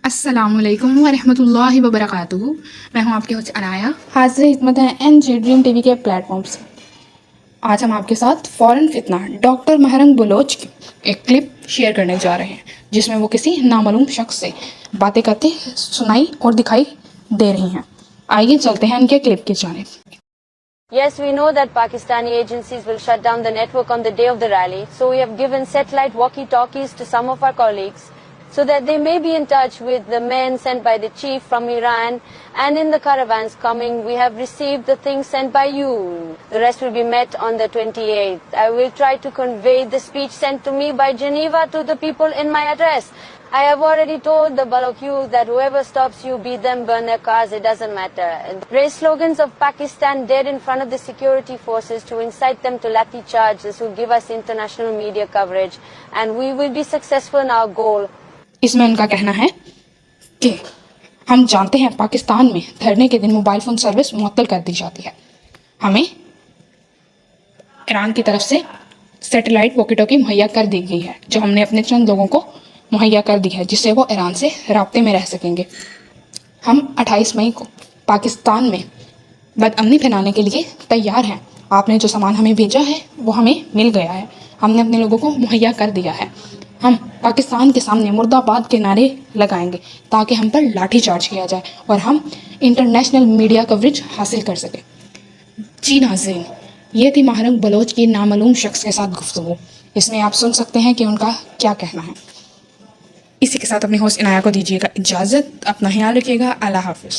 अस्सलामुअलैकुम वरहमतुल्लाहि वबरकातुहू। मैं हूं आपके होस्ट अनाया, हाजिर हिकमत है एनजे ड्रीम टीवी के प्लेटफॉर्म से। आज हम आपके साथ फ़ौरन फितना डॉक्टर महरंग बलोच की एक क्लिप शेयर करने जा रहे हैं, जिसमें वो किसी नामालूम शख्स से बातें करते सुनाई और दिखाई दे रही हैं। आइए चलते हैं इनके क्लिप की जानिब। Yes, we know that Pakistani agencies will shut down the network on the day of the rally, so we have given satellite walkie-talkies to some of our colleagues so that they may be in touch with the men sent by the chief from Iran, and in the caravans coming, we have received the things sent by you. The rest will be met on the 28th. I will try to convey the speech sent to me by Geneva to the people in my address. I have already told the Balochus that whoever stops you, beat them, burn their cars, it doesn't matter. Raise slogans of Pakistan dead in front of the security forces to incite them to lathi charge. This will give us international media coverage, and we will be successful in our goal. इसमें उनका कहना है कि हम जानते हैं पाकिस्तान में धरने के दिन मोबाइल फ़ोन सर्विस मुअत्तल कर दी जाती है। हमें ईरान की तरफ से सैटेलाइट वॉकी टॉकी मुहैया कर दी गई है, जो हमने अपने चंद लोगों को मुहैया कर दी है, जिससे वो ईरान से राब्ते में रह सकेंगे। हम 28 मई को पाकिस्तान में बदअमनी फैलाने के लिए तैयार हैं। आपने जो सामान हमें भेजा है वो हमें मिल गया है, हमने अपने लोगों को मुहैया कर दिया है। हम पाकिस्तान के सामने मुर्दाबाद के नारे लगाएंगे ताकि हम पर लाठी चार्ज किया जाए और हम इंटरनेशनल मीडिया कवरेज हासिल कर सकें। जी नाज़रीन, ये थी महरंग बलोच की नामालूम शख्स के साथ गुफ्तगू। इसमें आप सुन सकते हैं कि उनका क्या कहना है। इसी के साथ अपनी होस्ट इनाया को दीजिएगा इजाज़त। अपना ख्याल रखिएगा। अल्लाह हाफ़िज़।